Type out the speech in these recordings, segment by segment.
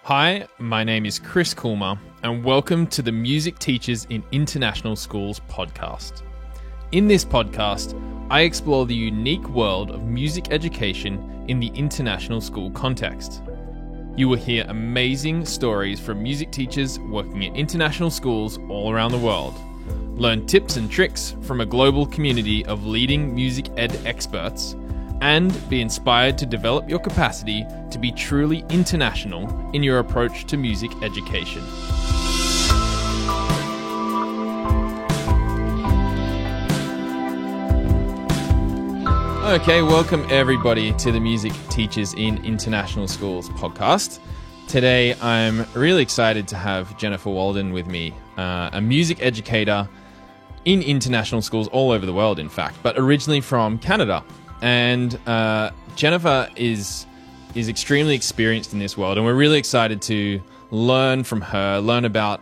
Hi, my name is Chris Coolmer, and welcome to the Music Teachers in International Schools podcast. In this podcast, I explore the unique world of music education in the international school context. You will hear amazing stories from music teachers working at international schools all around the world. Learn tips and tricks from a global community of leading music ed experts, and be inspired to develop your capacity to be truly international in your approach to music education. Okay, welcome everybody to the Music Teachers in International Schools podcast. Today, I'm really excited to have Jennifer Walden with me, a music educator in international schools all over the world, in fact, but originally from Canada. And Jennifer is extremely experienced in this world, and we're really excited to learn from her, learn about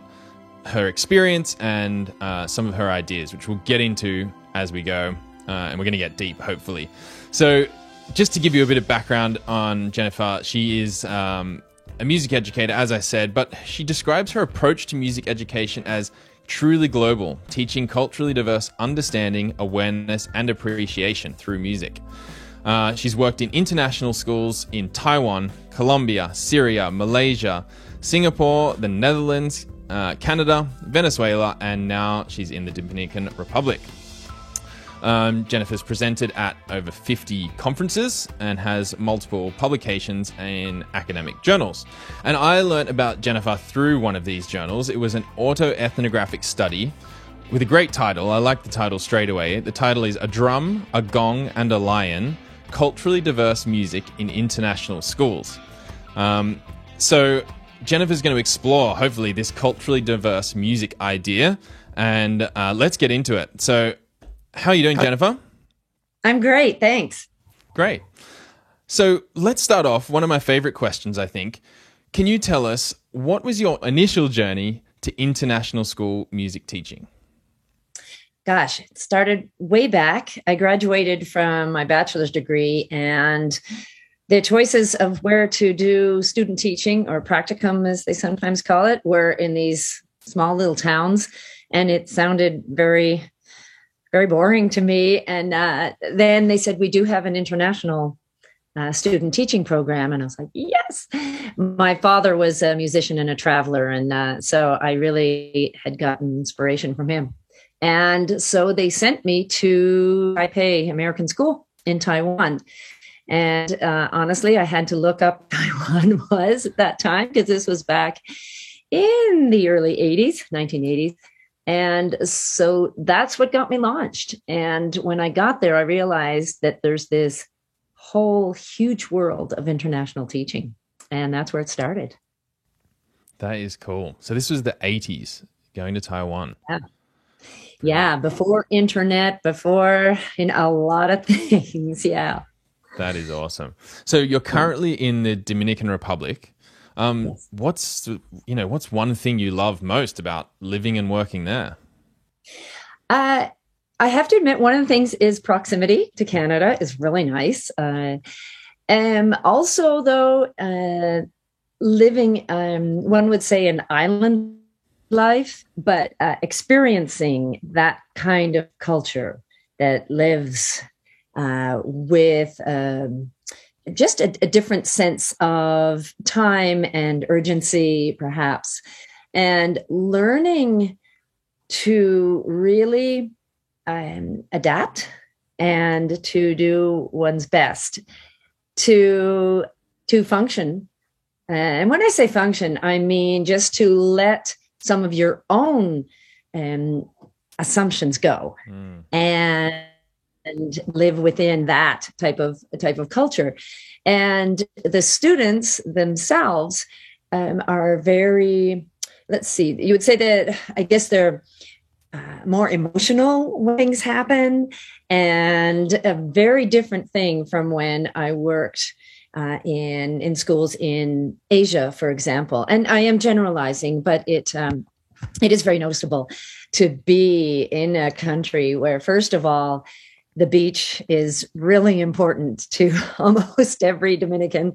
her experience and some of her ideas, which we'll get into as we go, and we're going to get deep, hopefully. So just to give you a bit of background on Jennifer, she is a music educator, as I said, but she describes her approach to music education as truly global, teaching culturally diverse understanding, awareness, and appreciation through music. She's worked in international schools in Taiwan, Colombia, Syria, Malaysia, Singapore, the Netherlands, Canada, Venezuela, and now she's in the Dominican Republic. Jennifer's presented at over 50 conferences and has multiple publications in academic journals. And I learned about Jennifer through one of these journals. It was an autoethnographic study with a great title. I like the title straight away. The title is A Drum, a Gong, and a Lion, Culturally Diverse Music in International Schools. So Jennifer's going to explore, hopefully, this culturally diverse music idea, and let's get into it. So how are you doing, Jennifer? I'm great, thanks. Great. So let's start off. One of my favorite questions, I think. Can you tell us, what was your initial journey to international school music teaching? Gosh, it started way back. I graduated from my bachelor's degree, and the choices of where to do student teaching, or practicum as they sometimes call it, were in these small little towns, and it sounded very boring to me. And then they said, we do have an international student teaching program. And I was like, yes. My father was a musician and a traveler. And so I really had gotten inspiration from him. And so they sent me to Taipei American School in Taiwan. And honestly, I had to look up Taiwan was at that time, because this was back in the early 80s, 1980s. And so that's what got me launched. And when I got there, I realized that there's this whole huge world of international teaching. And that's where it started. That is cool. So this was the 80s, going to Taiwan. Yeah, before internet, before a lot of things. Yeah. That is awesome. So you're currently in the Dominican Republic. Yes. What's one thing you love most about living and working there? I have to admit, one of the things is proximity to Canada is really nice. Also, though, living, one would say, an island life, but experiencing that kind of culture that lives with just a different sense of time and urgency, perhaps, and learning to really adapt and to do one's best to function. And when I say function, I mean just to let some of your own assumptions go and live within that type of culture. And the students themselves are very, let's see, you would say that, I guess they're more emotional when things happen, and a very different thing from when I worked in schools in Asia, for example. And I am generalizing, but it is very noticeable to be in a country where, first of all, the beach is really important to almost every Dominican.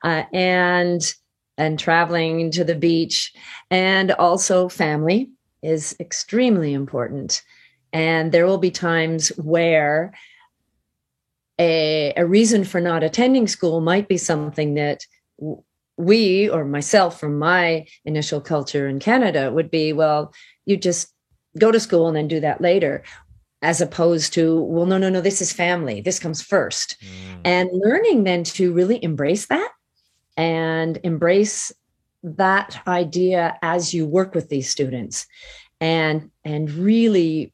And and traveling to the beach. And also family is extremely important. And there will be times where a reason for not attending school might be something that we, or myself from my initial culture in Canada, would be, well, you just go to school and then do that later, as opposed to, well, no, this is family. This comes first. And learning then to really embrace that and embrace that idea as you work with these students, and really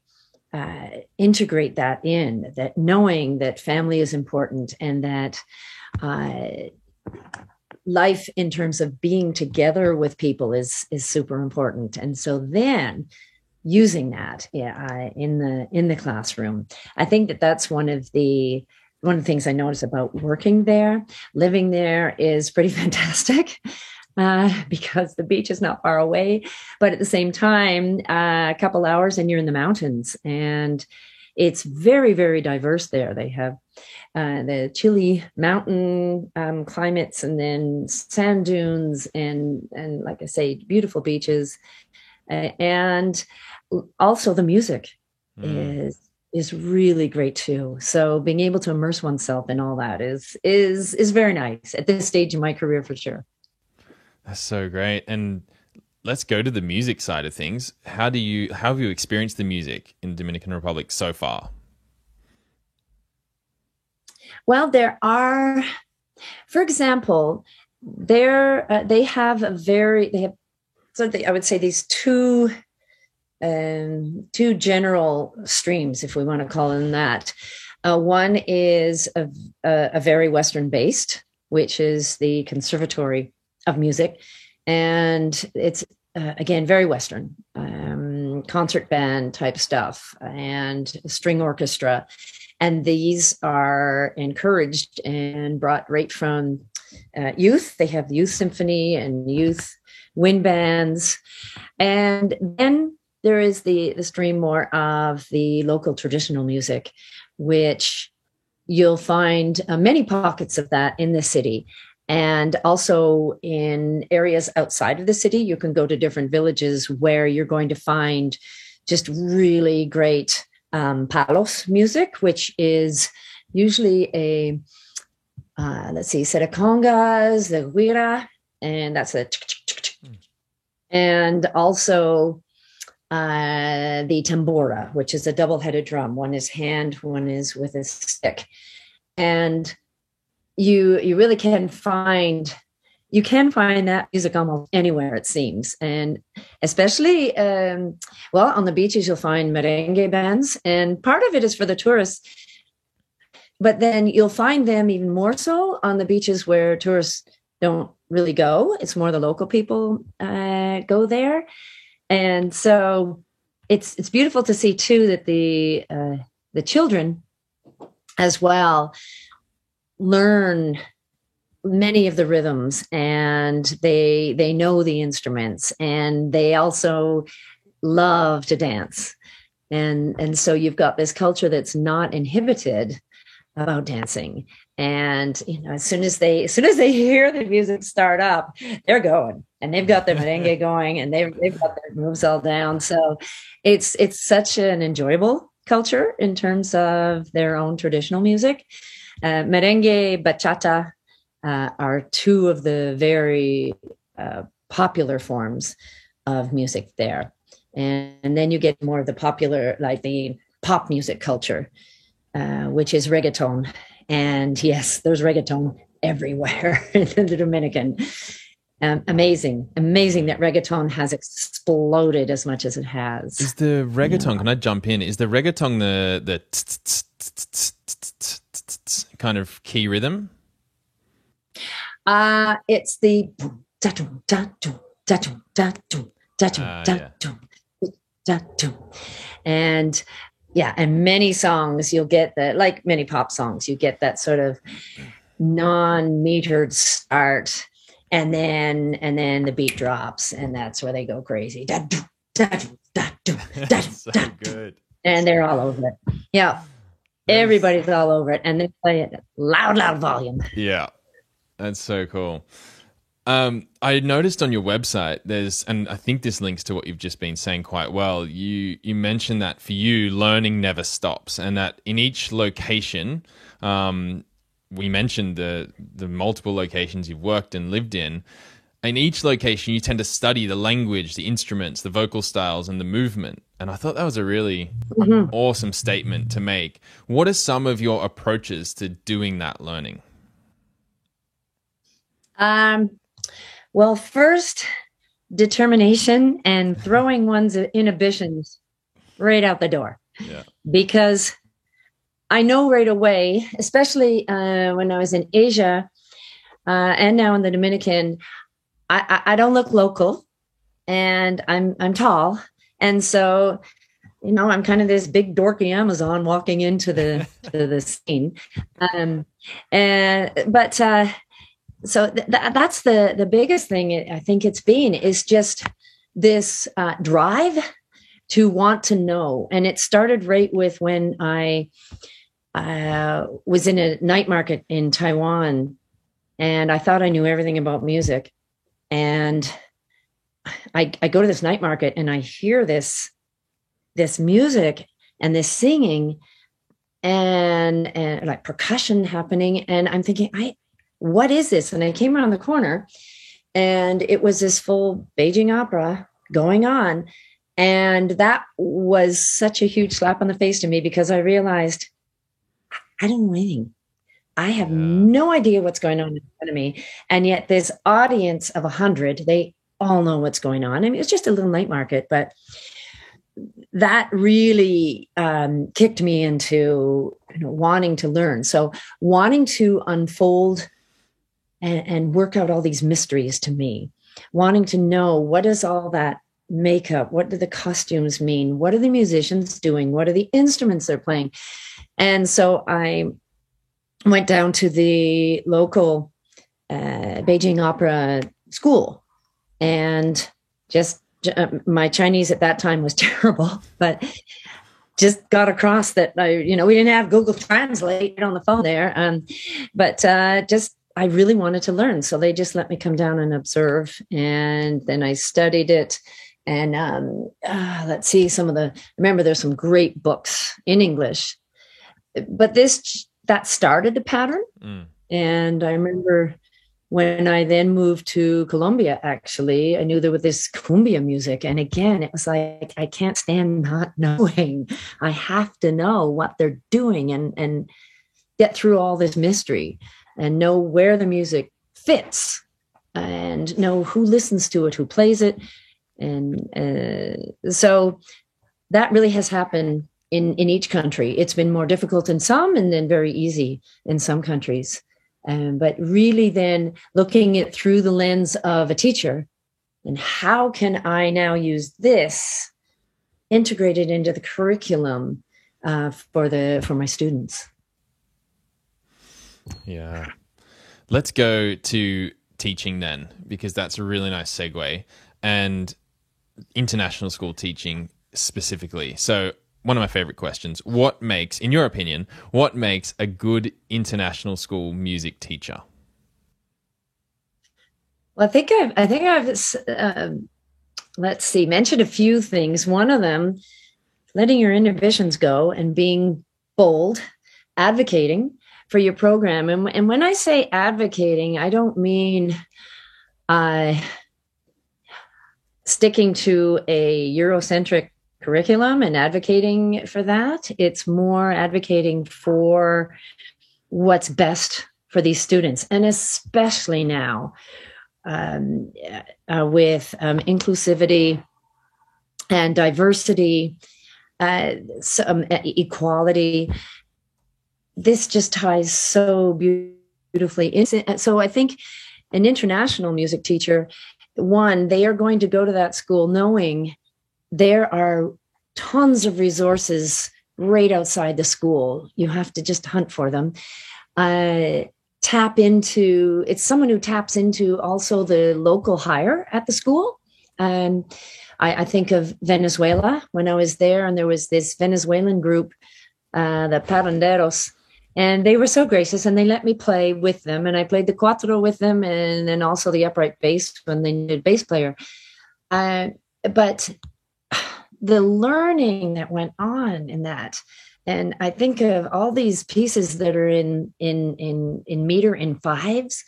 integrate that in, that knowing that family is important, and that life in terms of being together with people is super important. And so then using that in the classroom, I think that that's one of the things I notice about working there. Living there is pretty fantastic. Because the beach is not far away, but at the same time, a couple hours and you're in the mountains, and it's very, very diverse there. They have the chilly mountain climates, and then sand dunes, and like I say, beautiful beaches, and also the music is really great too. So being able to immerse oneself in all that is very nice at this stage in my career, for sure. That's so great. And let's go to the music side of things. How have you experienced the music in Dominican Republic so far? Well, there are, for example, they have I would say these two general streams, if we want to call them that. One is a very Western based, which is the Conservatory of Music, and it's again very Western, concert band type stuff and string orchestra, and these are encouraged and brought right from youth. They have youth symphony and youth wind bands, and then there is the stream more of the local traditional music, which you'll find many pockets of that in the city. And also in areas outside of the city, you can go to different villages where you're going to find just really great palos music, which is usually a, set of congas, the guira, and that's a, and also the tambora, which is a double-headed drum. One is hand, one is with a stick. And you really can find that music almost anywhere, it seems. And especially, on the beaches, you'll find merengue bands. And part of it is for the tourists. But then you'll find them even more so on the beaches where tourists don't really go. It's more the local people go there. And so it's beautiful to see, too, that the children as well learn many of the rhythms, and they know the instruments, and they also love to dance. And so you've got this culture that's not inhibited about dancing. And as soon as they hear the music start up, they're going, and they've got their merengue going, and they've got their moves all down. So it's such an enjoyable culture in terms of their own traditional music. Merengue, bachata are two of the very popular forms of music there. And then you get more of the popular, like the pop music culture, which is reggaeton. And yes, there's reggaeton everywhere in the Dominican. Amazing that reggaeton has exploded as much as it has. Is the reggaeton, can I jump in? Is the reggaeton the kind of key rhythm? It's the and and many songs you'll get that, like many pop songs, you get that sort of non-metered start, and then the beat drops, and that's where they go crazy. That's so good. And they're all over it. Yeah. Everybody's all over it, and they play it loud volume. Yeah. That's so cool. I noticed on your website and I think this links to what you've just been saying quite well. You mentioned that for you, learning never stops, and that in each location, we mentioned the multiple locations you've worked and lived in. In each location, you tend to study the language, the instruments, the vocal styles, and the movement. And I thought that was a really awesome statement to make. What are some of your approaches to doing that learning? Well, first, determination and throwing one's inhibitions right out the door. Yeah. Because I know right away, especially when I was in Asia and now in the Dominican, I don't look local, and I'm tall, and so I'm kind of this big dorky Amazon walking into the scene, So that's the biggest thing I think it's been is just this drive to want to know. And it started right with when I was in a night market in Taiwan, and I thought I knew everything about music. And I go to this night market and I hear this music and this singing and like percussion happening. And I'm thinking, what is this? And I came around the corner and it was this full Beijing opera going on. And that was such a huge slap on the face to me, because I realized I don't know anything. I have no idea what's going on in front of me. And yet this audience of 100, they all know what's going on. I mean, it's just a little night market, but that really kicked me into wanting to learn. So wanting to unfold and work out all these mysteries to me, wanting to know, what is all that makeup? What do the costumes mean? What are the musicians doing? What are the instruments they're playing? And so I went down to the local Beijing Opera School, and just my Chinese at that time was terrible, but just got across that we didn't have Google Translate on the phone there, but I really wanted to learn, so they just let me come down and observe, and then I studied it. And let's see, remember there's some great books in English, but that started the pattern. And I remember when I then moved to Colombia, actually, I knew there was this cumbia music. And again, it was like, I can't stand not knowing. I have to know what they're doing and get through all this mystery and know where the music fits and know who listens to it, who plays it. And so that really has happened in each country. It's been more difficult in some and then very easy in some countries. But really then looking at through the lens of a teacher, and how can I now use this integrated into the curriculum for my students? Yeah. Let's go to teaching then, because that's a really nice segue, and international school teaching specifically. So one of my favorite questions, in your opinion, what makes a good international school music teacher? Well, I think I've mentioned a few things. One of them, letting your inhibitions go and being bold, advocating for your program. And when I say advocating, I don't mean sticking to a Eurocentric curriculum and advocating for that. It's more advocating for what's best for these students, and especially now with inclusivity and diversity, some equality. This just ties so beautifully in. So I think an international music teacher, one, they are going to go to that school knowing there are tons of resources right outside the school. You have to just hunt for them. It's someone who taps into also the local hire at the school. I think of Venezuela when I was there, and there was this Venezuelan group, the Paranderos, And they were so gracious, and they let me play with them. And I played the cuatro with them, and then also the upright bass when they needed a bass player. But the learning that went on in that, and I think of all these pieces that are in meter in fives,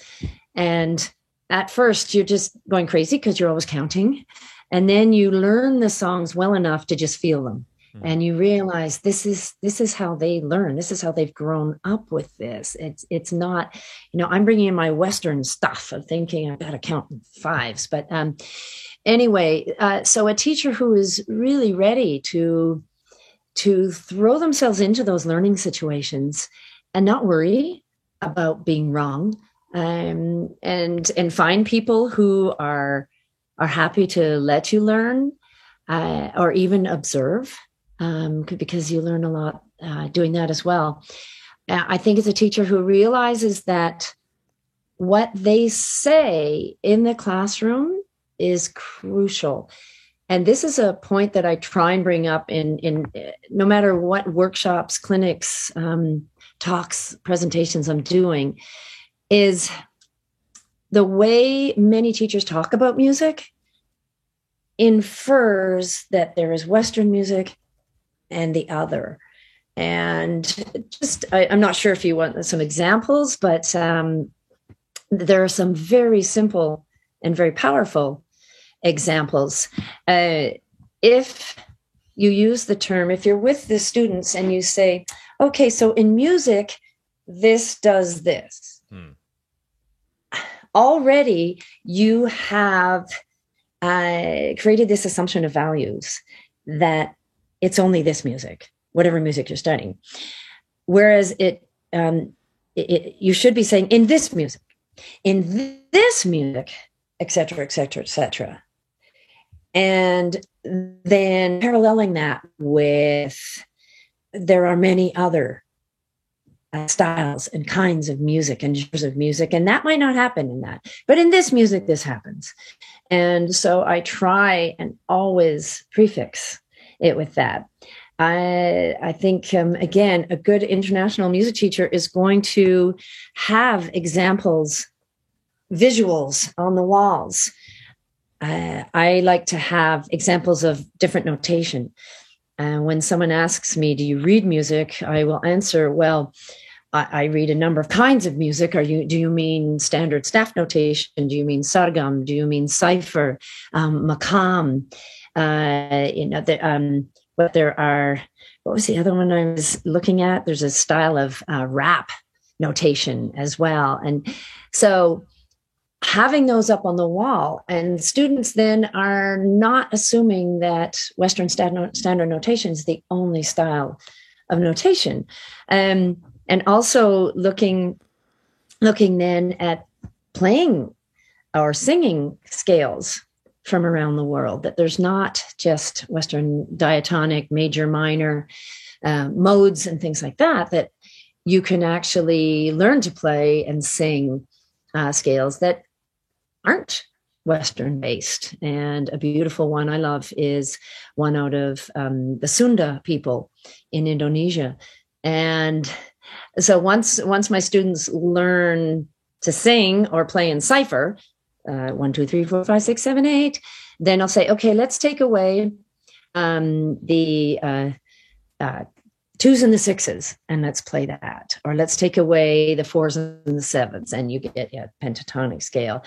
and at first you're just going crazy because you're always counting, and then you learn the songs well enough to just feel them. And you realize this is how they learn. This is how they've grown up with this. It's not, I'm bringing in my Western stuff of thinking I've got to count in fives. But anyway, so a teacher who is really ready to throw themselves into those learning situations and not worry about being wrong, and find people who are happy to let you learn, or even observe. Because you learn a lot doing that as well. I think it's a teacher who realizes that what they say in the classroom is crucial. And this is a point that I try and bring up in no matter what workshops, clinics, talks, presentations I'm doing, is the way many teachers talk about music infers that there is Western music and the other. And just, I'm not sure if you want some examples, but there are some very simple and very powerful examples. If you use the term, if you're with the students and you say, okay, so in music, this does this. Already you have created this assumption of values that it's only this music, whatever music you're studying. Whereas you should be saying in this music, et cetera, et cetera, et cetera. And then paralleling that with, there are many other styles and kinds of music and genres of music. And that might not happen in that, but in this music, this happens. And so I try and always prefix it with that. I think, again, a good international music teacher is going to have examples, visuals on the walls. I like to have examples of different notation. When someone asks me, do you read music? I will answer, well, I read a number of kinds of music. Do you mean standard staff notation? Do you mean sargam? Do you mean cipher, maqam? But there are, what was the other one I was looking at? There's a style of rap notation as well. And so having those up on the wall, and students then are not assuming that Western standard notation is the only style of notation. And also looking then at playing or singing scales from around the world, that there's not just Western diatonic, major, minor modes and things like that, that you can actually learn to play and sing scales that aren't Western based. And a beautiful one I love is one out of the Sunda people in Indonesia. And so once my students learn to sing or play in cipher, 1, 2, 3, 4, 5, 6, 7, 8. Then I'll say, okay, let's take away the 2s and the 6s, and let's play that. Or let's take away the 4s and the 7s, and you get a pentatonic scale.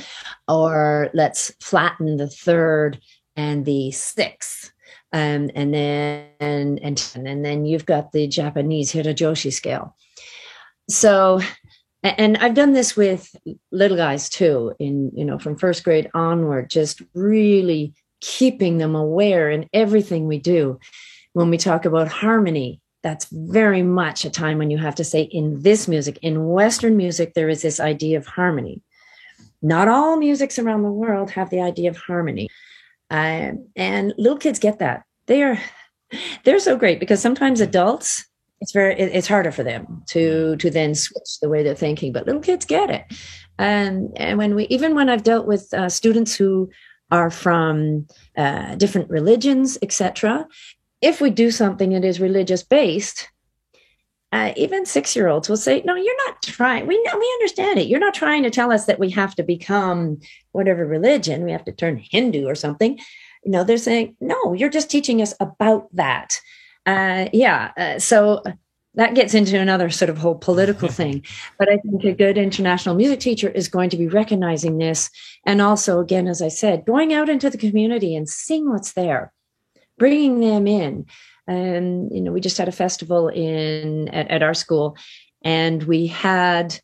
Or let's flatten the 3rd and the 6th. And then you've got the Japanese Hirajoshi scale. So, and I've done this with little guys too, from first grade onward, just really keeping them aware in everything we do. When we talk about harmony, that's very much a time when you have to say, in this music, in Western music, there is this idea of harmony. Not all musics around the world have the idea of harmony. And little kids get that. They're so great, because sometimes adults, it's harder for them to then switch the way they're thinking, but little kids get it. And when I've dealt with students who are from different religions, etc., if we do something that is religious based, even 6-year-olds will say, no, you're not trying. We understand it. You're not trying to tell us that we have to become whatever religion, we have to turn Hindu or something. They're saying, no, you're just teaching us about that. So that gets into another sort of whole political thing. But I think a good international music teacher is going to be recognizing this. And also, again, as I said, going out into the community and seeing what's there, bringing them in. And, we just had a festival at our school, and we had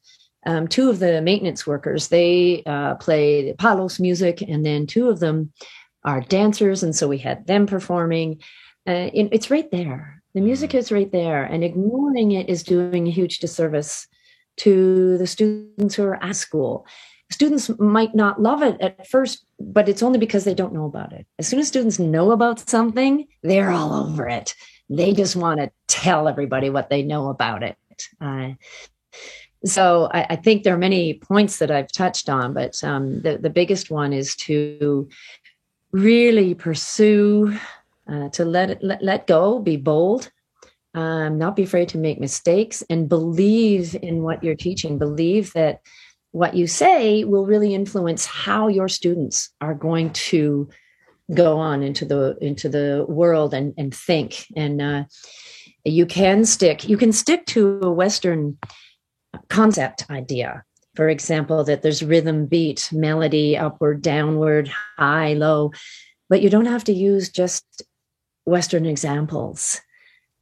two of the maintenance workers. They play Palos music, and then two of them are dancers. And so we had them performing. It's right there. The music is right there, and ignoring it is doing a huge disservice to the students who are at school. Students might not love it at first, but it's only because they don't know about it. As soon as students know about something, they're all over it. They just want to tell everybody what they know about it. So I think there are many points that I've touched on, but the biggest one is to really pursue, to let go, be bold, not be afraid to make mistakes, and believe in what you're teaching. Believe that what you say will really influence how your students are going to go on into the world and think. And you can stick to a Western concept idea. For example, that there's rhythm, beat, melody, upward, downward, high, low, but you don't have to use just Western examples.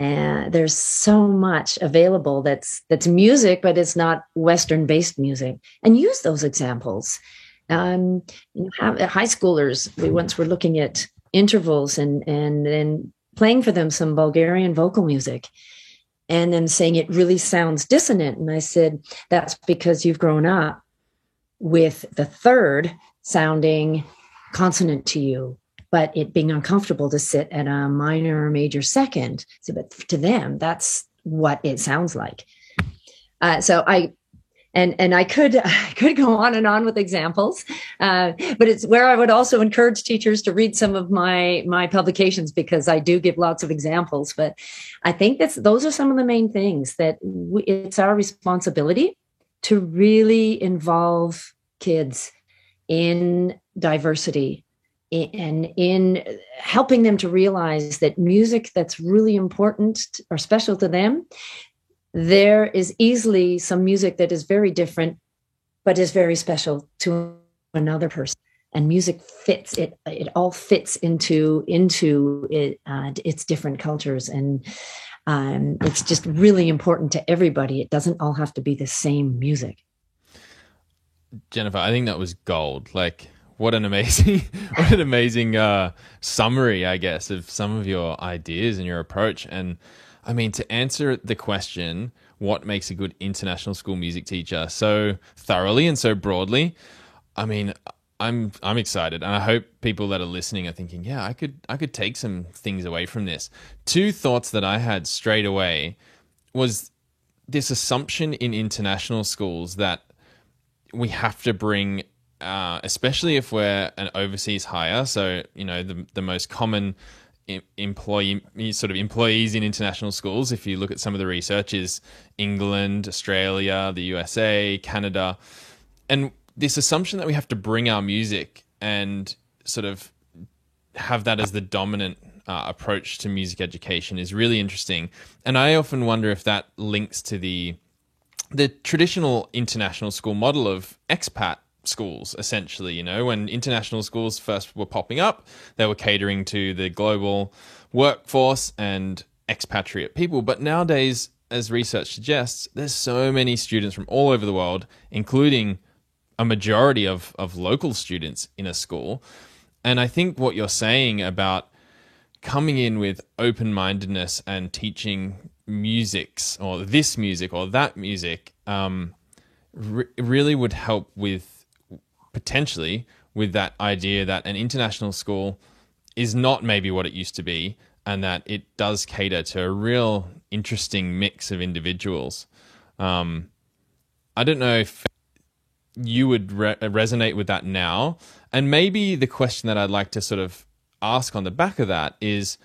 And there's so much available that's music, but it's not Western-based music. And use those examples. High schoolers, we once were looking at intervals and then playing for them some Bulgarian vocal music, and then saying it really sounds dissonant. And I said, that's because you've grown up with the third sounding consonant to you, but it being uncomfortable to sit at a minor or major second. So, but to them, that's what it sounds like. So I could go on and on with examples, but it's where I would also encourage teachers to read some of my publications, because I do give lots of examples. But I think those are some of the main things that it's our responsibility to really involve kids in diversity and in helping them to realize that music that's really important or special to them, there is easily some music that is very different, but is very special to another person. And music fits it. It all fits into it, its different cultures. And it's just really important to everybody. It doesn't all have to be the same music. Jennifer, I think that was gold. Like, what an amazing summary, I guess, of some of your ideas and your approach. And I mean, to answer the question, what makes a good international school music teacher, so thoroughly and so broadly, I mean, I'm excited, and I hope people that are listening are thinking, yeah, I could take some things away from this. Two thoughts that I had straight away was this assumption in international schools that we have to bring, especially if we're an overseas hire, so the most common employees in international schools, if you look at some of the research, is England, Australia, the USA, Canada. And this assumption that we have to bring our music and sort of have that as the dominant approach to music education is really interesting. And I often wonder if that links to the traditional international school model of expat schools, essentially. When international schools first were popping up, they were catering to the global workforce and expatriate people. But nowadays, as research suggests, there's so many students from all over the world, including a majority of local students in a school. And I think what you're saying about coming in with open-mindedness and teaching musics, or this music or that music, really would help with potentially with that idea that an international school is not maybe what it used to be, and that it does cater to a real interesting mix of individuals. I don't know if you would resonate with that now. And maybe the question that I'd like to sort of ask on the back of that is,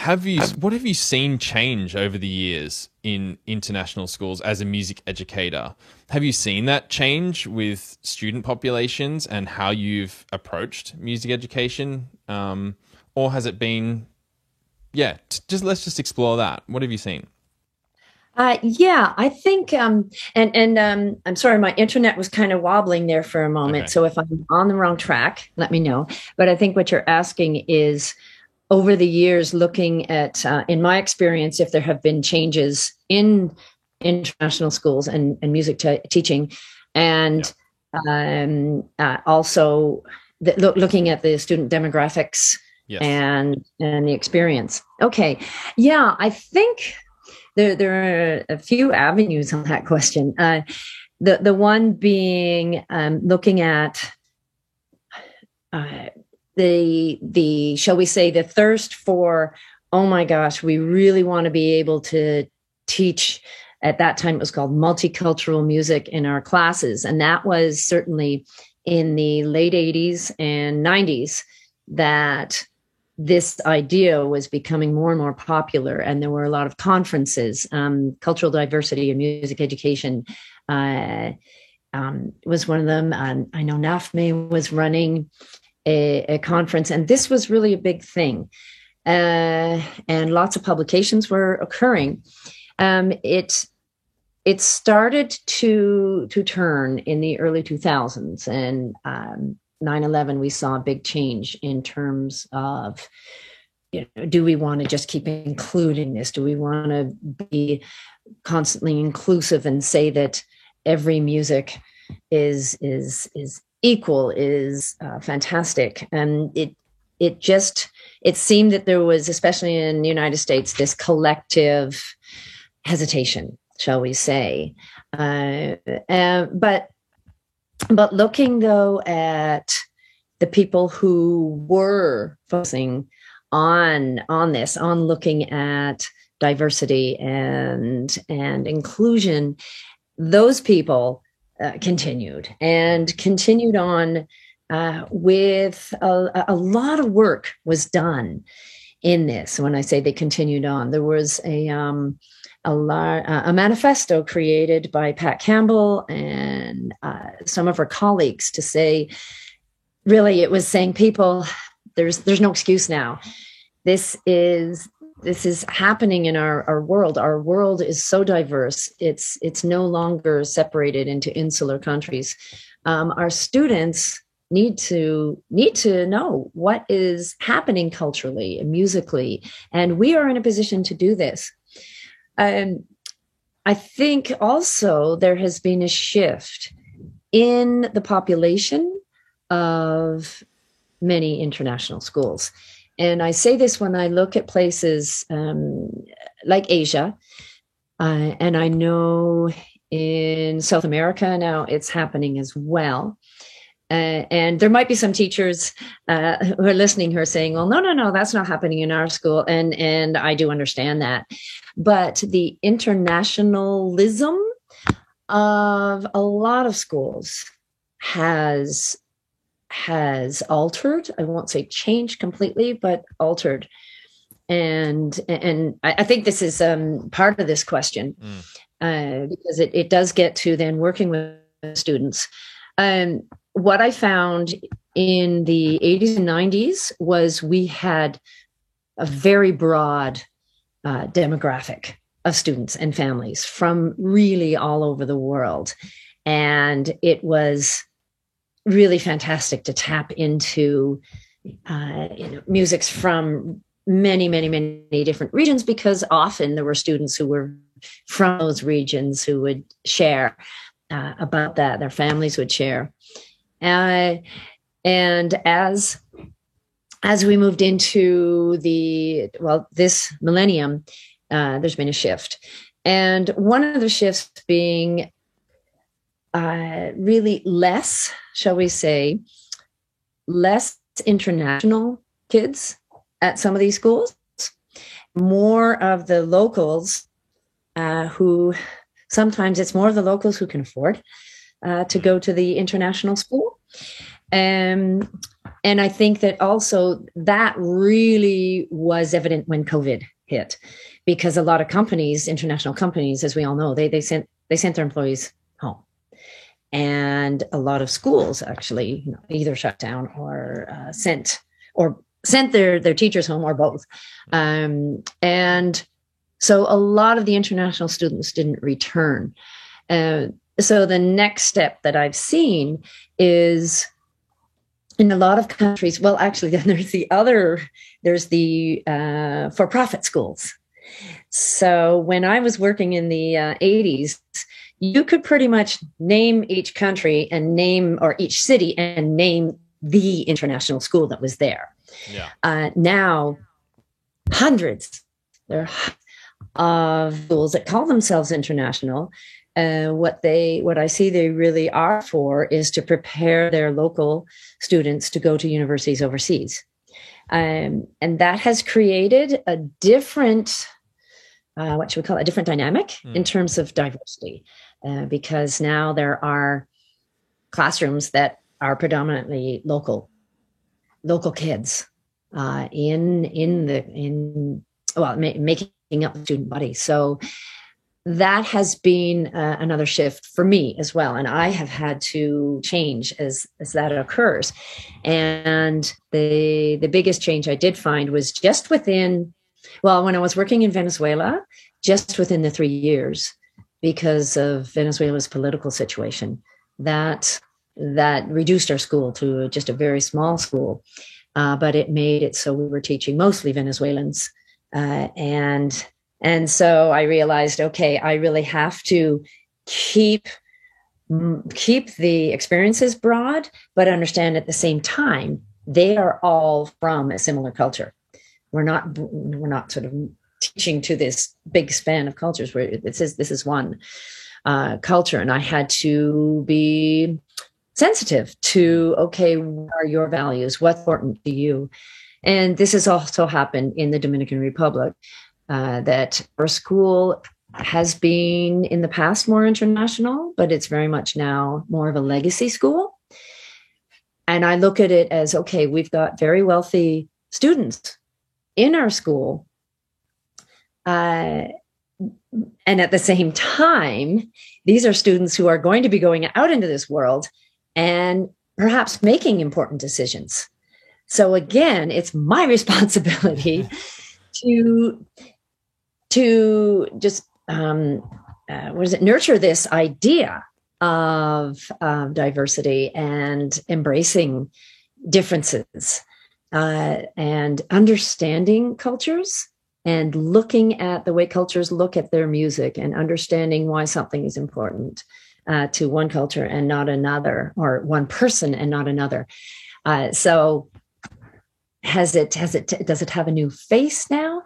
What have you seen change over the years in international schools as a music educator? Have you seen that change with student populations and how you've approached music education? Or has it been, let's just explore that. What have you seen? Yeah, I think, I'm sorry, my internet was kind of wobbling there for a moment. Okay. So if I'm on the wrong track, let me know. But I think what you're asking is, over the years, looking at, in my experience, if there have been changes in international schools and music teaching, and also looking at the student demographics. Yes. and the experience. Okay, yeah, I think there are a few avenues on that question. The one being looking at the shall we say, the thirst for, oh my gosh, we really want to be able to teach. At that time, it was called multicultural music in our classes, and that was certainly in the late 80s and 90s that this idea was becoming more and more popular, and there were a lot of conferences. Cultural diversity in music education was one of them. I know NAFME was running a conference, and this was really a big thing. And lots of publications were occurring. It started to turn in the early 2000s, and 9/11, we saw a big change in terms of, do we want to just keep including this? Do we want to be constantly inclusive and say that every music is equal, is fantastic? And it seemed that there was, especially in the United States, this collective hesitation, shall we say. But looking, though, at the people who were focusing on this, on looking at diversity and inclusion, those people continued on with a lot of work was done in this. When I say they continued on, there was a manifesto created by Pat Campbell and some of her colleagues to say, really, it was saying, people, there's no excuse now. This is happening in our world. Our world is so diverse. It's no longer separated into insular countries. Our students need to know what is happening culturally and musically, and we are in a position to do this. I think also there has been a shift in the population of many international schools. And I say this when I look at places like Asia, and I know in South America now it's happening as well. And there might be some teachers who are listening who are saying, well, no, that's not happening in our school. And I do understand that. But the internationalism of a lot of schools has altered. I won't say changed completely, but altered. And I think this is part of this question, because it does get to then working with students. What I found in the 80s and 90s was we had a very broad demographic of students and families from really all over the world. And it was really fantastic to tap into musics from many, many, many different regions, because often there were students who were from those regions who would share about that. Their families would share. And as we moved into this millennium, there's been a shift. And one of the shifts being really less, shall we say, less international kids at some of these schools, more of the locals who sometimes it's more of the locals who can afford to go to the international school. And And I think that also that really was evident when COVID hit, because a lot of companies, international companies, as we all know, they sent their employees home. And a lot of schools actually either shut down or sent their teachers home, or both. And so a lot of the international students didn't return. So the next step that I've seen is in a lot of countries, well, actually, then there's the for-profit schools. So when I was working in the 80s, you could pretty much name each country or each city and name the international school that was there. Yeah. Now, there are of schools that call themselves international. What I see they really are for is to prepare their local students to go to universities overseas. And that has created a different, a different dynamic in terms of diversity, because now there are classrooms that are predominantly local kids making up the student body. So that has been another shift for me as well. And I have had to change as that occurs. And the biggest change I did find was just when I was working in Venezuela, just within the 3 years, because of Venezuela's political situation, that reduced our school to just a very small school. But it made it so we were teaching mostly Venezuelans. And so I realized, okay, I really have to keep the experiences broad, but understand at the same time, they are all from a similar culture. We're not sort of teaching to this big span of cultures where this is one culture. And I had to be sensitive to, okay, what are your values? What's important to you? And this has also happened in the Dominican Republic. That our school has been in the past more international, but it's very much now more of a legacy school. And I look at it as, okay, we've got very wealthy students in our school. And at the same time, these are students who are going to be going out into this world and perhaps making important decisions. So again, it's my responsibility to just nurture this idea of diversity and embracing differences and understanding cultures and looking at the way cultures look at their music and understanding why something is important to one culture and not another, or one person and not another. So does it have a new face now?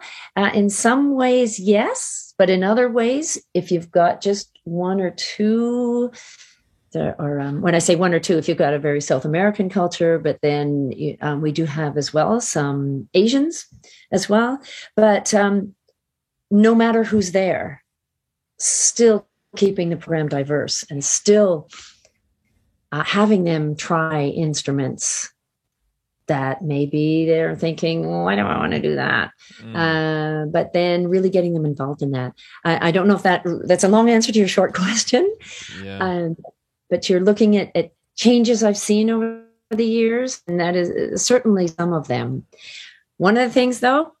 In some ways, yes, but in other ways, if you've got just one or two, when I say one or two, if you've got a very South American culture, but then we do have as well some Asians as well. But no matter who's there, still keeping the program diverse and still having them try instruments that maybe they're thinking, why do I want to do that? But then really getting them involved in that. I don't know if that's a long answer to your short question. Yeah. But you're looking at changes I've seen over the years, and that is certainly some of them. One of the things, though,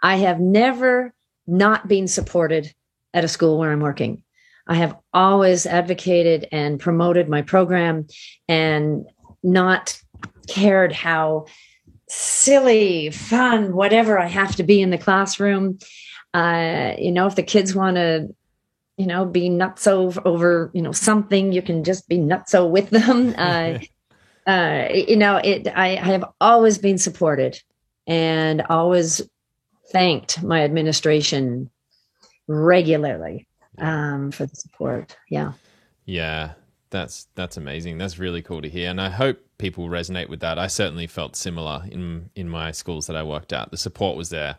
I have never not been supported at a school where I'm working. I have always advocated and promoted my program and not cared how silly, fun, whatever I have to be in the classroom. If the kids want to, be nutso over, something, you can just be nutso with them. I have always been supported and always thanked my administration regularly for the support. Yeah. Yeah. That's amazing. That's really cool to hear. And I hope people resonate with that. I certainly felt similar in my schools that I worked at. The support was there.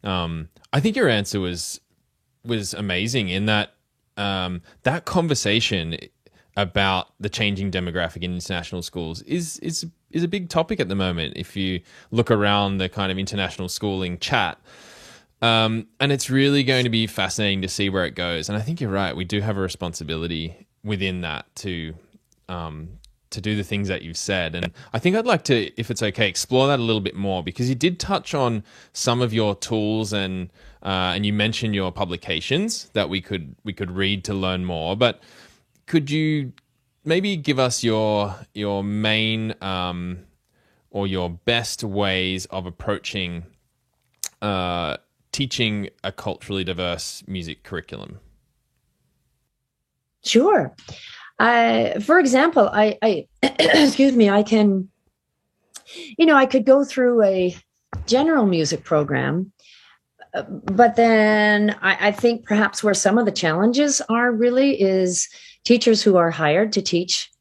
I think your answer was amazing in that that conversation about the changing demographic in international schools is a big topic at the moment. If you look around the kind of international schooling chat, and it's really going to be fascinating to see where it goes. And I think you're right. We do have a responsibility within that to do the things that you've said. And I think I'd like to, if it's okay, explore that a little bit more, because you did touch on some of your tools and you mentioned your publications that we could read to learn more. But could you maybe give us your main or your best ways of approaching teaching a culturally diverse music curriculum? Sure. For example, I excuse me, I can, I could go through a general music program, but then I think perhaps where some of the challenges are really is teachers who are hired to teach,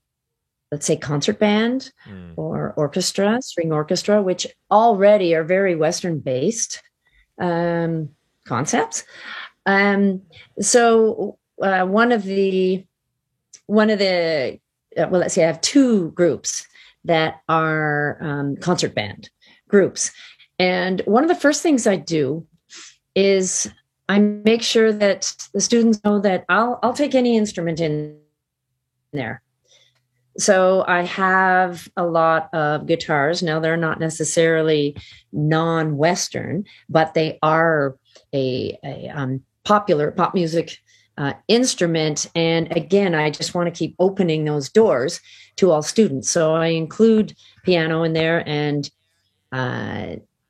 let's say, concert band or orchestra, string orchestra, which already are very Western based concepts. So one of the let's say I have two groups that are concert band groups. And one of the first things I do is I make sure that the students know that I'll take any instrument in there. So I have a lot of guitars. Now, they're not necessarily non-Western, but they are a popular pop music instrument. And again, I just want to keep opening those doors to all students. So I include piano in there and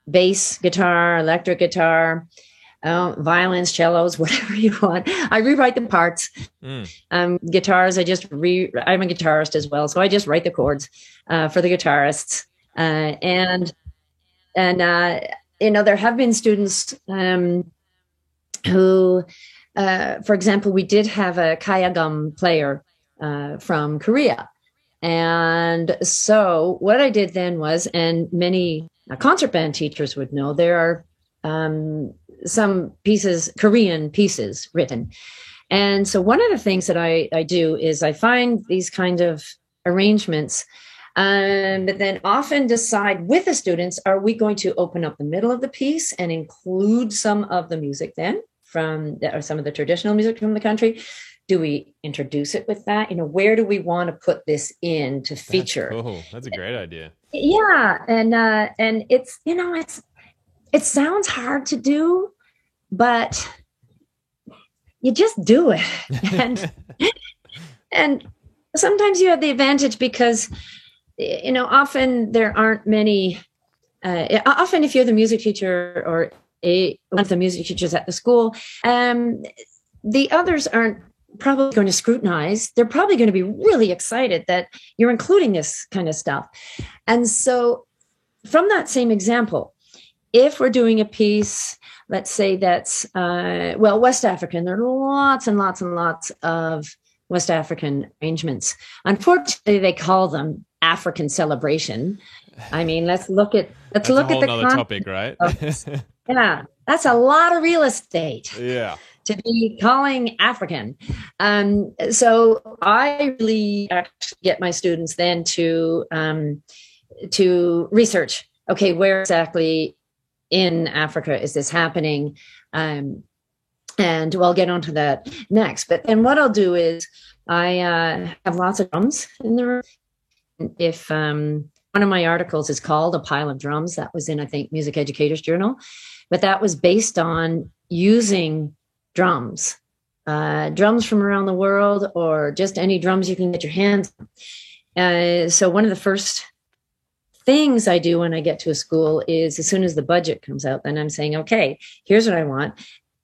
bass guitar, electric guitar, violins, cellos, whatever you want. I rewrite the parts. Guitars, I'm a guitarist as well, so I just write the chords for the guitarists. And there have been students who, for example, we did have a kayagum player from Korea. And so what I did then was, and many concert band teachers would know, there are some pieces, Korean pieces written. And so one of the things that I do is I find these kind of arrangements, but then often decide with the students, are we going to open up the middle of the piece and include some of the music then or some of the traditional music from the country? Do we introduce it with that? Where do we want to put this in to feature? That's cool. That's a great idea. Yeah. And it's, it sounds hard to do, but you just do it. And sometimes you have the advantage because, often there aren't many, often if you're the music teacher or one of the music teachers at the school, the others aren't probably going to scrutinize. They're probably going to be really excited that you're including this kind of stuff. And so from that same example, if we're doing a piece, let's say that's, West African, there are lots and lots and lots of West African arrangements. Unfortunately, they call them African celebration. I mean, let's look at the topic, right? Yeah, that's a lot of real estate. Yeah. To be calling African. So I really actually get my students then to research, okay, where exactly in Africa is this happening? And we'll get onto that next. But then what I'll do is I have lots of drums in the room. If one of my articles is called A Pile of Drums, that was in, I think, Music Educators Journal, but that was based on using drums from around the world, or just any drums you can get your hands on. So one of the first things I do when I get to a school is, as soon as the budget comes out, then I'm saying, okay, here's what I want.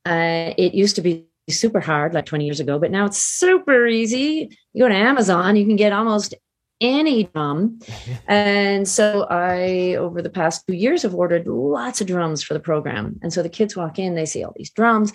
It used to be super hard like 20 years ago, but now it's super easy. You go to Amazon, you can get almost any drum. And so I, over the past 2 years, have ordered lots of drums for the program. And so the kids walk in, they see all these drums.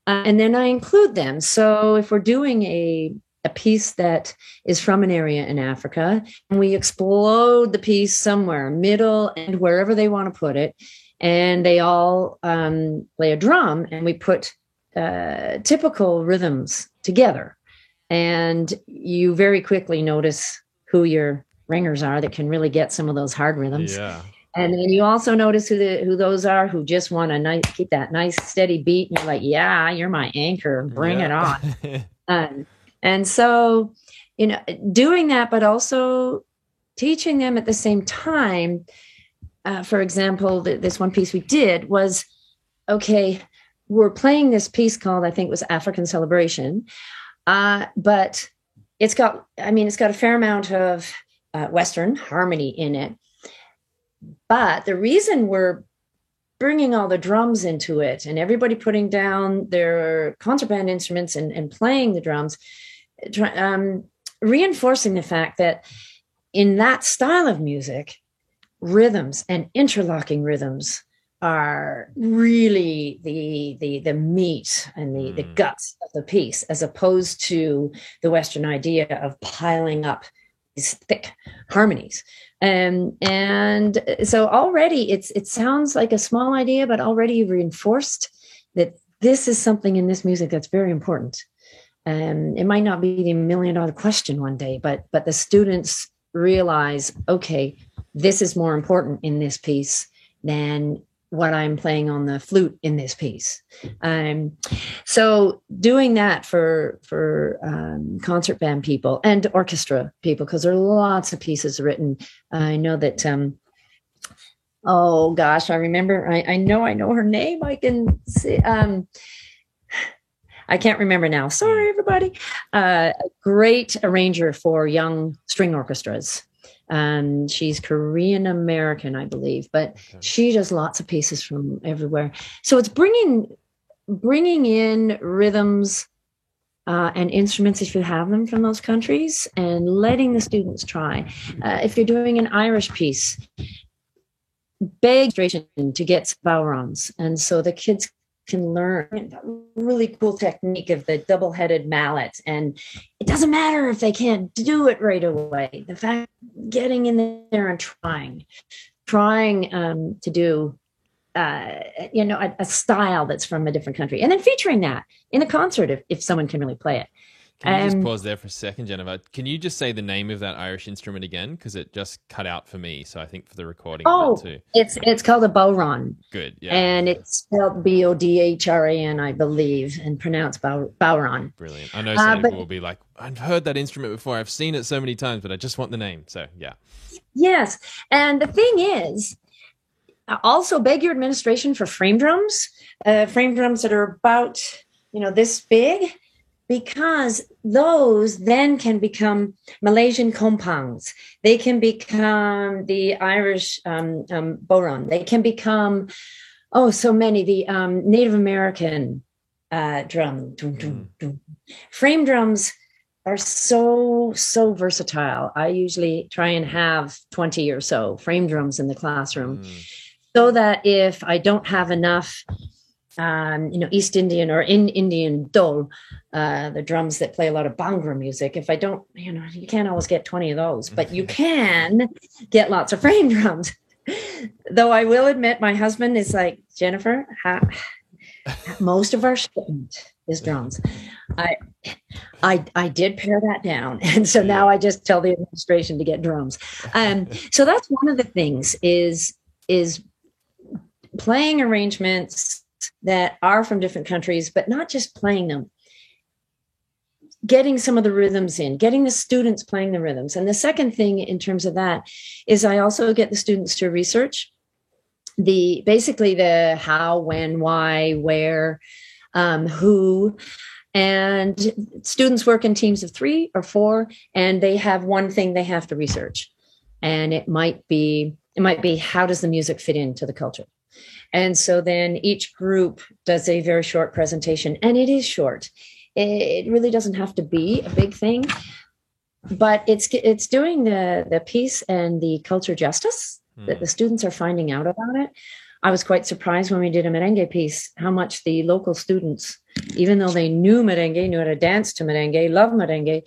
And then I include them. So if we're doing a piece that is from an area in Africa, and we explode the piece somewhere, middle and wherever they want to put it, and they all play a drum, and we put typical rhythms together. And you very quickly notice who you're ringers are that can really get some of those hard rhythms. Yeah. And then you also notice who those are who just want to keep that nice steady beat. And you're like, yeah, you're my anchor. Bring it on. And so, doing that, but also teaching them at the same time. For example, this one piece we did was, okay, we're playing this piece called, I think it was African Celebration. But it's got a fair amount of Western harmony in it. But the reason we're bringing all the drums into it and everybody putting down their concert band instruments and playing the drums, reinforcing the fact that in that style of music, rhythms and interlocking rhythms are really the meat and the guts of the piece, as opposed to the Western idea of piling up these thick harmonies. And so already it sounds like a small idea, but already you've reinforced that this is something in this music that's very important. It might not be the $1 million question one day, but the students realize, okay, this is more important in this piece than what I'm playing on the flute in this piece. So doing that for concert band people and orchestra people, because there are lots of pieces written. I know that, oh gosh, I remember, I know her name. I can see, I can't remember now. Sorry, everybody. A great arranger for young string orchestras. She's Korean American, I believe, but she does lots of pieces from everywhere. So it's bringing in rhythms and instruments, if you have them, from those countries, and letting the students try. If you're doing an Irish piece, beg to get bowrons, and so the kids can learn a really cool technique of the double-headed mallet. And it doesn't matter if they can't do it right away. The fact getting in there and trying to do, a style that's from a different country, and then featuring that in a concert if someone can really play it. Can you just pause there for a second, Jennifer? Can you just say the name of that Irish instrument again? Because it just cut out for me. So I think for the recording too. It's called a bodhrán. Good, yeah. And it's spelled Bodhran, I believe, and pronounced bodhrán. Brilliant. I know some people will be like, I've heard that instrument before. I've seen it so many times, but I just want the name. So, yeah. Yes. And the thing is, also beg your administration for frame drums that are about, this big, because those then can become Malaysian kompangs. They can become the Irish bodhrán. They can become, so many, the Native American drum. Frame drums are so versatile. I usually try and have 20 or so frame drums in the classroom, so that if I don't have enough East Indian or Indian dol, the drums that play a lot of Bhangra music. If I don't, you can't always get 20 of those, but you can get lots of frame drums. Though I will admit, my husband is like, Jennifer, most of our shipment is drums. I did pare that down, and so now I just tell the administration to get drums. So that's one of the things is playing arrangements that are from different countries, but not just playing them, getting some of the rhythms in, getting the students playing the rhythms. And the second thing in terms of that is I also get the students to research basically the how, when, why, where, who, and students work in teams of 3 or 4, and they have one thing they have to research. And it might be how does the music fit into the culture? And so then each group does a very short presentation, and it is short. It really doesn't have to be a big thing, but it's doing the piece and the culture justice that the students are finding out about it. I was quite surprised when we did a merengue piece, how much the local students, even though they knew merengue, knew how to dance to merengue, love merengue,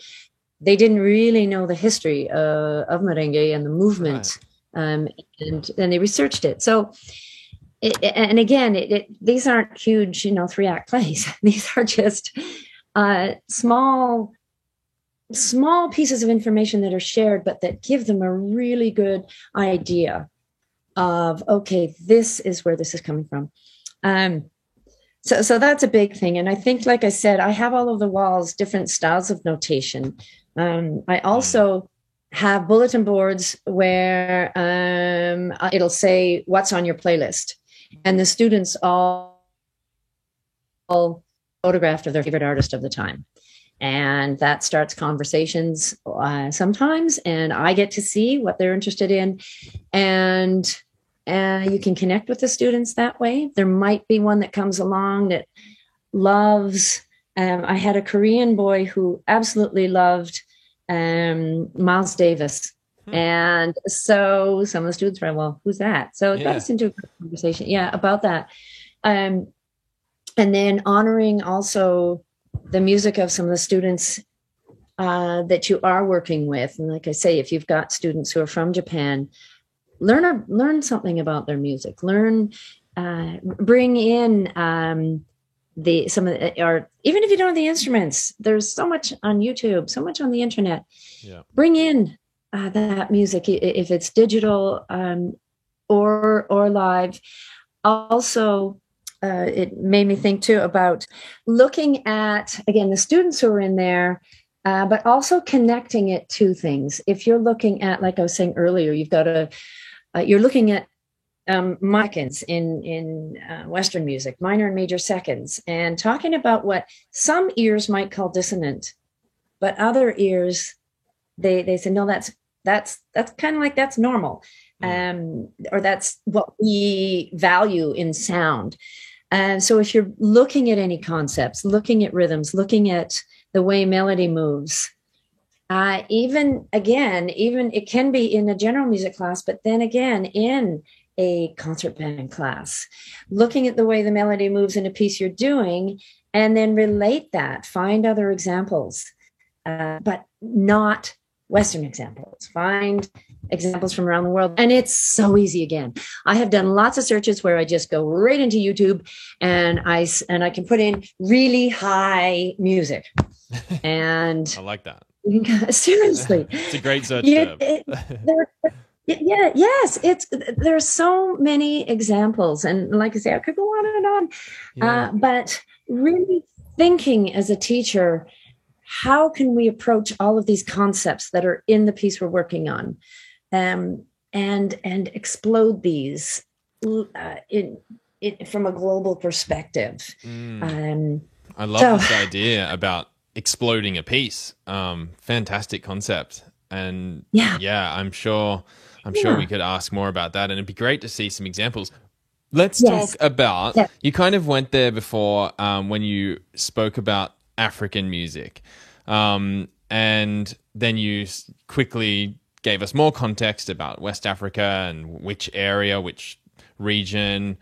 they didn't really know the history of merengue and the movement. Right. And they researched it. So, these aren't huge, 3-act plays. These are just small small pieces of information that are shared, but that give them a really good idea of, okay, this is where this is coming from. So that's a big thing. And I think, like I said, I have all over the walls different styles of notation. I also have bulletin boards where it'll say what's on your playlist, and the students all photographed of their favorite artist of the time. And that starts conversations sometimes, and I get to see what they're interested in. And you can connect with the students that way. There might be one that comes along that loves, I had a Korean boy who absolutely loved Miles Davis. And so some of the students were, well, who's that? So it got us into a conversation, about that. And then honoring also the music of some of the students that you are working with. And like I say, if you've got students who are from Japan, learn something about their music. Bring in or even if you don't know the instruments, there's so much on YouTube, so much on the internet. Yeah. Bring in that music, if it's digital or live. Also, it made me think too about looking at, again, the students who are in there, but also connecting it to things. If you're looking at, like I was saying earlier, you're looking at seconds in Western music, minor and major seconds, and talking about what some ears might call dissonant, but other ears, they say, no, that's kind of like, that's normal. Or that's what we value in sound. And so if you're looking at any concepts, looking at rhythms, looking at the way melody moves, even it can be in a general music class, but then again, in a concert band class, looking at the way the melody moves in a piece you're doing, and then relate that, find other examples, but not Western examples. Find examples from around the world. And it's so easy. Again, I have done lots of searches where I just go right into YouTube and I can put in really high music. And I like that. Seriously. It's a great search term. Yes. There's so many examples. And like I say, I could go on and on. Yeah. But really thinking as a teacher, how can we approach all of these concepts that are in the piece we're working on, and explode these from a global perspective? I love this idea about exploding a piece. Fantastic concept, and I'm sure we could ask more about that, and it'd be great to see some examples. Let's talk about. You kind of went there before when you spoke about African music, and then you quickly gave us more context about West Africa and which area, which region,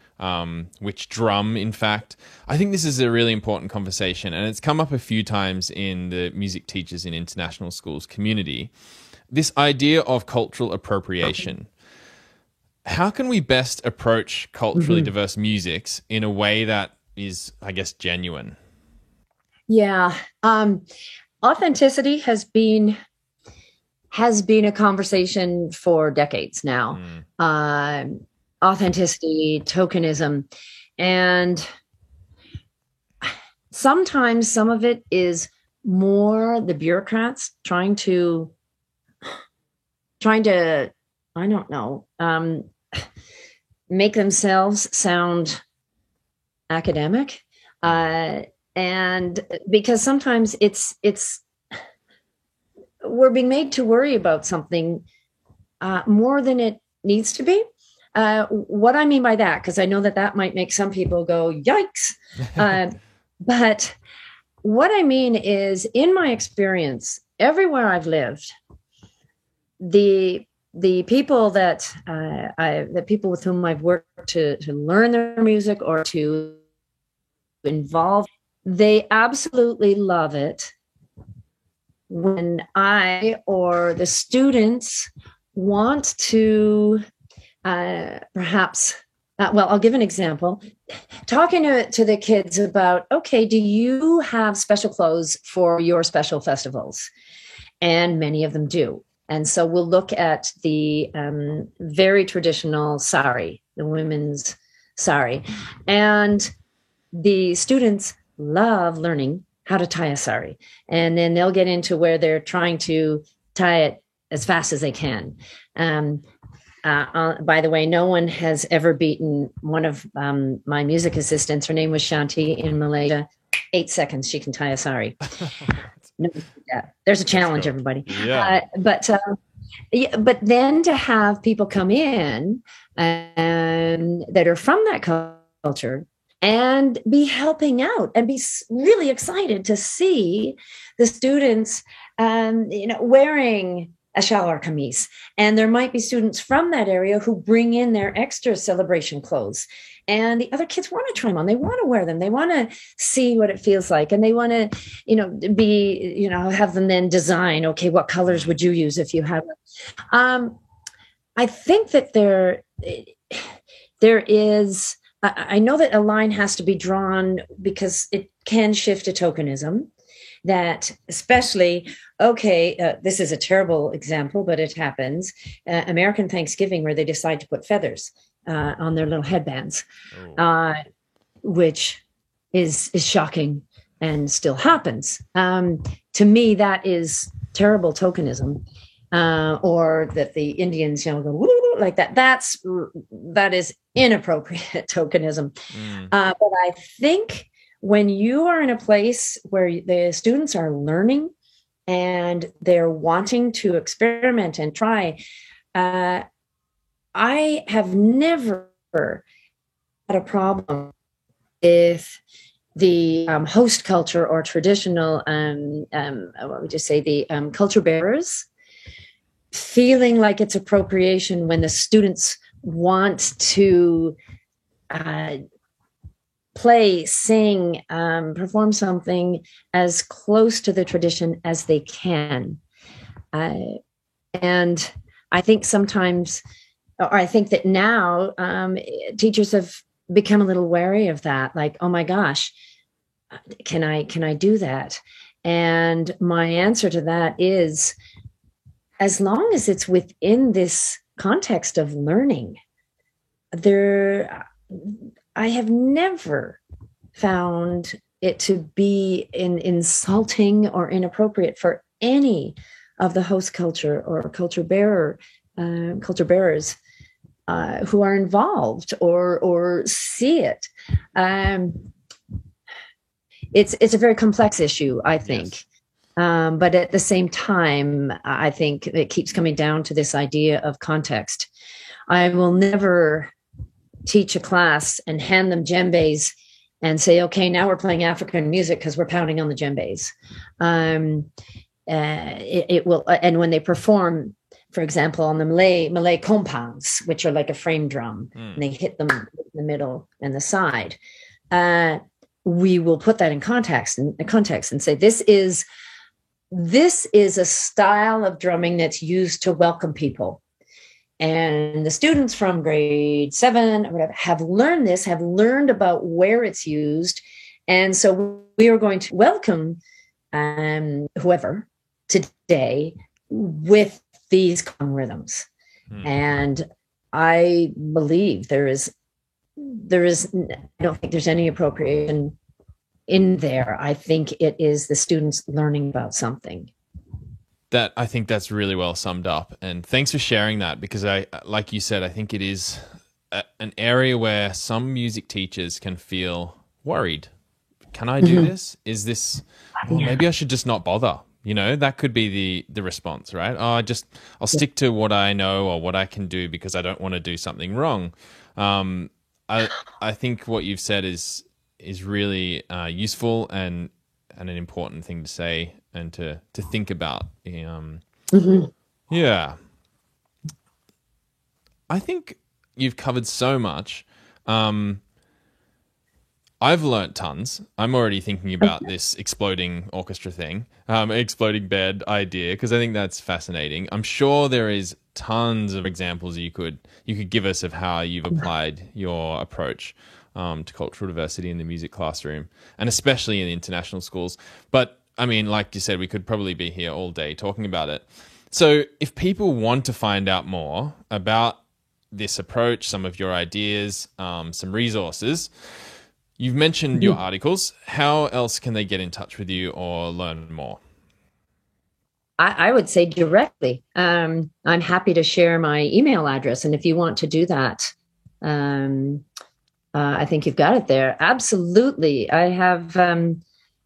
which drum, in fact. I think this is a really important conversation, and it's come up a few times in the music teachers in international schools community. This idea of cultural appropriation. How can we best approach culturally diverse musics in a way that is, I guess, genuine? Yeah. Authenticity has been a conversation for decades now. Authenticity, tokenism, and sometimes some of it is more the bureaucrats trying to, I don't know, make themselves sound academic. And because sometimes it's we're being made to worry about something more than it needs to be. What I mean by that, because I know that might make some people go, yikes. But what I mean is, in my experience, everywhere I've lived, the people the people with whom I've worked to learn their music or to involve, they absolutely love it when I or the students want to perhaps, I'll give an example. Talking to the kids about, okay, do you have special clothes for your special festivals? and many of them do. And so we'll look at the very traditional sari, the women's sari. And the students love learning how to tie a sari. And then they'll get into where they're trying to tie it as fast as they can. By the way, no one has ever beaten one of my music assistants. Her name was Shanti in Malaysia. 8 seconds, she can tie a sari. No, yeah, there's a challenge, cool. Everybody. Yeah. But then to have people come in and that are from that culture and be helping out and be really excited to see the students, wearing a shalwar kameez. And there might be students from that area who bring in their extra celebration clothes. And the other kids want to try them on. They want to wear them. They want to see what it feels like. And they want to, have them then design, okay, what colors would you use if you have them? I think that there is, I know that a line has to be drawn because it can shift to tokenism. That especially, this is a terrible example, but it happens. American Thanksgiving, where they decide to put feathers on their little headbands, which is shocking and still happens. To me, that is terrible tokenism, or that the Indians, go woo, like that. That is inappropriate tokenism. But I think when you are in a place where the students are learning and they're wanting to experiment and try, I have never had a problem with the host culture or traditional, what would you say, the culture bearers feeling like it's appropriation when the students want to play, sing, perform something as close to the tradition as they can. And I think sometimes, or I think that now teachers have become a little wary of that. Like, oh my gosh, can I do that? And my answer to that is, as long as it's within this context of learning, I have never found it to be insulting or inappropriate for any of the host culture or culture bearers who are involved or see it. It's a very complex issue, I think. Yes. But at the same time, I think it keeps coming down to this idea of context. I will never teach a class and hand them djembes and say, okay, now we're playing African music because we're pounding on the djembes. It will, and when they perform, for example, on the Malay compounds, which are like a frame drum, and they hit them in the middle and the side, we will put that in context and say, this is a style of drumming that's used to welcome people. And the students from grade 7 or whatever have learned about where it's used. And so we are going to welcome whoever today with these rhythms. And I believe I don't think there's any appropriation in there. I think it is the students learning about something. I think that's really well summed up. And thanks for sharing that, because like you said, I think it is an area where some music teachers can feel worried. Can I do this? Is this, maybe I should just not bother. That could be the response, right? I'll stick to what I know or what I can do because I don't want to do something wrong. I think what you've said is really useful and an important thing to say and to think about. Yeah. I think you've covered so much. I've learnt tons. I'm already thinking about this exploding orchestra thing, exploding bed idea, because I think that's fascinating. I'm sure there is tons of examples you could give us of how you've applied your approach to cultural diversity in the music classroom, and especially in international schools. But I mean, like you said, we could probably be here all day talking about it. So if people want to find out more about this approach, some of your ideas, some resources, you've mentioned your articles. How else can they get in touch with you or learn more? I would say directly. I'm happy to share my email address. And if you want to do that, I think you've got it there. Absolutely. I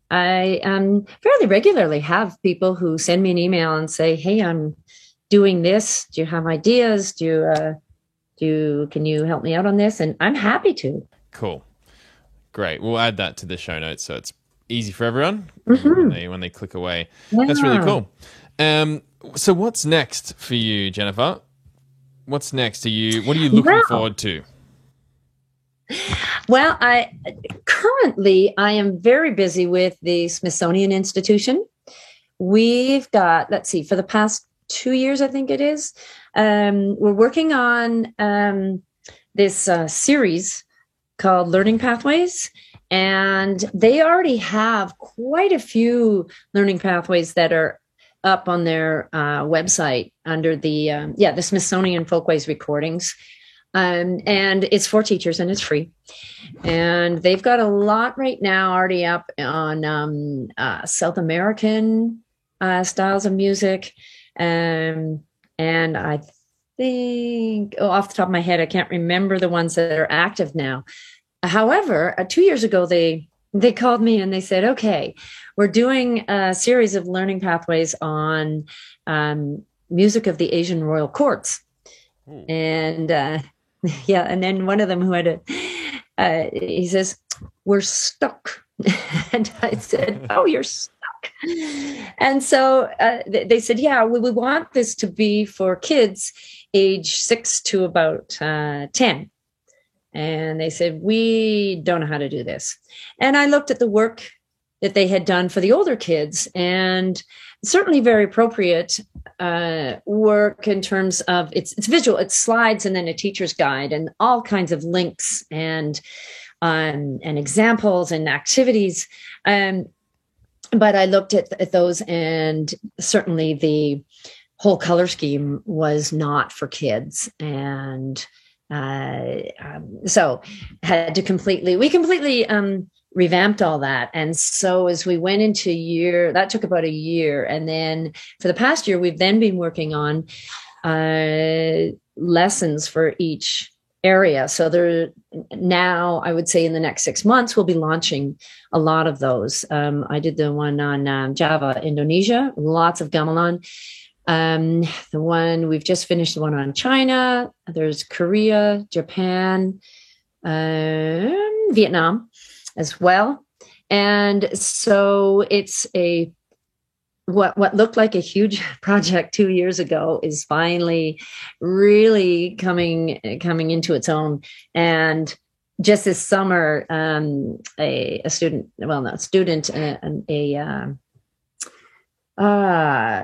fairly regularly have people who send me an email and say, "Hey, I'm doing this. Do you have ideas? Can you help me out on this?" And I'm happy to. Cool. Great. We'll add that to the show notes so it's easy for everyone when they click away. Yeah. That's really cool. So what's next for you, Jennifer? What's next? What are you looking forward to? Well, currently I am very busy with the Smithsonian Institution. We've got, let's see, for the past 2 years, I think it is, we're working on this series called Learning Pathways. And they already have quite a few learning pathways that are up on their website under the Smithsonian Folkways recordings. And it's for teachers and it's free. And they've got a lot right now already up on South American styles of music. And I think, off the top of my head, I can't remember the ones that are active now. However, 2 years ago, they called me and they said, "Okay, we're doing a series of learning pathways on music of the Asian royal courts." Ooh. And and then one of them who had he says, "We're stuck." And I said, "Oh, you're stuck." And so they said, "Yeah, we want this to be for kids age 6 to about 10. And they said, "We don't know how to do this." And I looked at the work that they had done for the older kids, and certainly very appropriate work in terms of it's visual, it's slides and then a teacher's guide and all kinds of links and examples and activities. But I looked at those, and certainly the whole color scheme was not for kids. And so had to completely revamped all that. And so as we went into that took about a year. And then for the past year, we've then been working on lessons for each area. So now I would say in the next 6 months, we'll be launching a lot of those. I did the one on Java, Indonesia, lots of gamelan. We've just finished the one on China. There's Korea, Japan, Vietnam as well. And so it's what looked like a huge project 2 years ago is finally really coming into its own. And just this summer,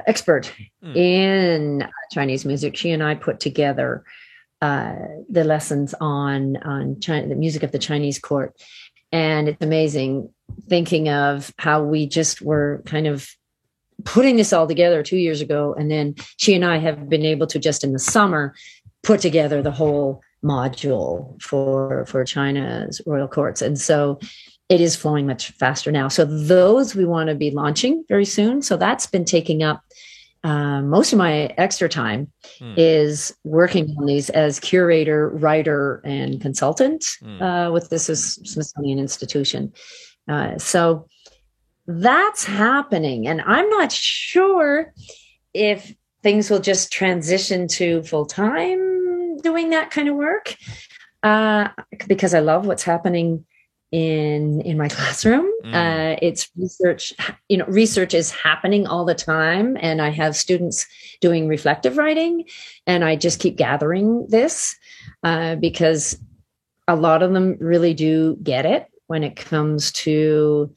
expert in Chinese music, she and I put together the lessons on China, the music of the Chinese court. And it's amazing thinking of how we just were kind of putting this all together 2 years ago. And then she and I have been able to just in the summer put together the whole module for China's royal courts. And so it is flowing much faster now. So those we want to be launching very soon. So that's been taking up most of my extra time is working on these as curator, writer, and consultant with this Smithsonian Institution. So that's happening. And I'm not sure if things will just transition to full-time doing that kind of work because I love what's happening in my classroom. It's research, research is happening all the time. And I have students doing reflective writing, and I just keep gathering this because a lot of them really do get it when it comes to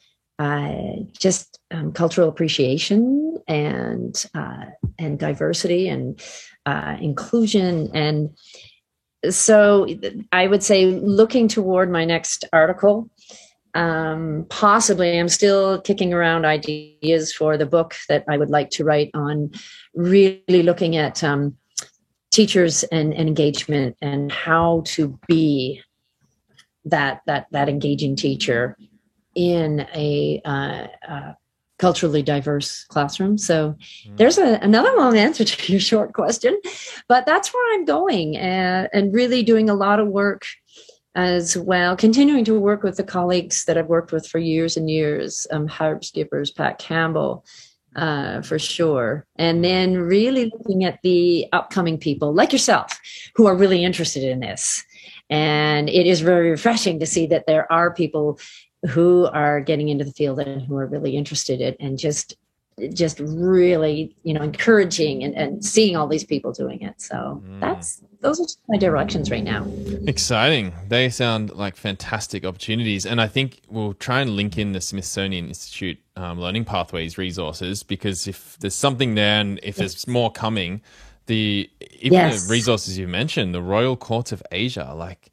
just cultural appreciation and diversity and inclusion. And so I would say looking toward my next article, possibly I'm still kicking around ideas for the book that I would like to write on really looking at teachers and engagement and how to be that engaging teacher in a culturally diverse classroom. So there's another long answer to your short question, but that's where I'm going, and really doing a lot of work as well, continuing to work with the colleagues that I've worked with for years and years, Harb Skippers, Pat Campbell, for sure. And then really looking at the upcoming people like yourself who are really interested in this. And it is very refreshing to see that there are people who are getting into the field and who are really interested in, and just really, encouraging and seeing all these people doing it. So those are my directions right now. Exciting. They sound like fantastic opportunities. And I think we'll try and link in the Smithsonian Institute Learning Pathways resources, because if there's something there and if there's more coming, the resources you mentioned, the Royal Court of Asia, like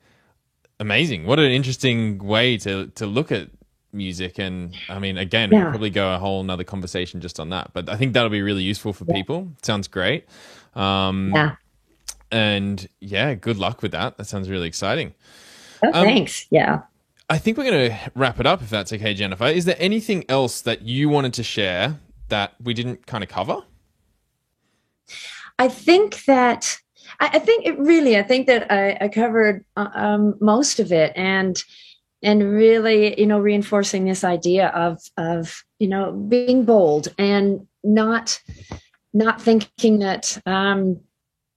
amazing. What an interesting way to look at music. And I mean, again, we'll probably go a whole nother conversation just on that, but I think that'll be really useful for people. Sounds great. And good luck with that. That sounds really exciting. Oh, thanks. Yeah. I think we're going to wrap it up if that's okay, Jennifer. Is there anything else that you wanted to share that we didn't kind of cover? I think that I think that I covered most of it, and really, reinforcing this idea of being bold and not thinking that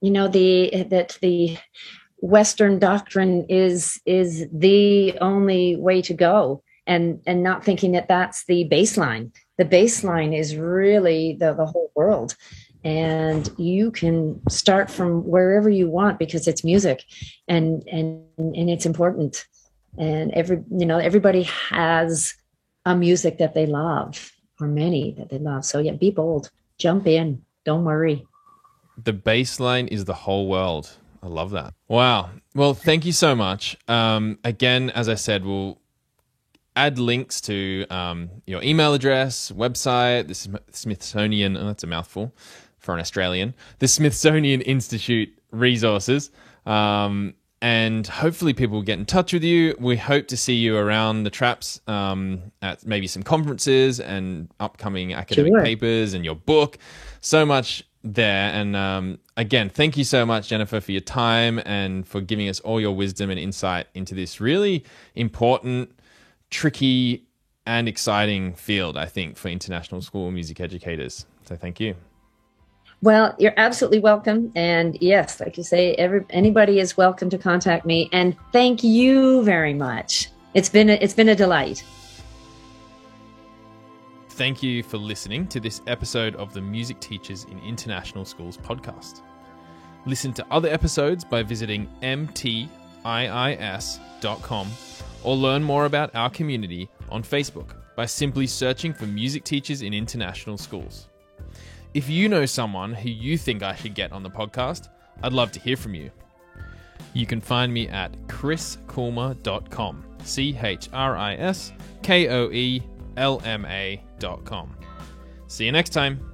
that the Western doctrine is the only way to go, and not thinking that that's the baseline. The baseline is really the whole world. And you can start from wherever you want, because it's music and it's important. And everybody has a music that they love, or many that they love. So be bold, jump in, don't worry. The baseline is the whole world. I love that. Wow. Well, thank you so much. Again, as I said, we'll add links to your email address, website, the Smithsonian, that's a mouthful for an Australian, the Smithsonian Institute resources. And hopefully people will get in touch with you. We hope to see you around the traps at maybe some conferences and upcoming academic papers and your book. So much there. And again, thank you so much, Jennifer, for your time and for giving us all your wisdom and insight into this really important, tricky, and exciting field, I think, for international school music educators. So thank you. Well, you're absolutely welcome. And yes, like you say, anybody is welcome to contact me. And thank you very much. It's been a delight. Thank you for listening to this episode of the Music Teachers in International Schools podcast. Listen to other episodes by visiting mtiis.com, or learn more about our community on Facebook by simply searching for Music Teachers in International Schools. If you know someone who you think I should get on the podcast, I'd love to hear from you. You can find me at chriskoelma.com, ChrisKoelma.com. See you next time.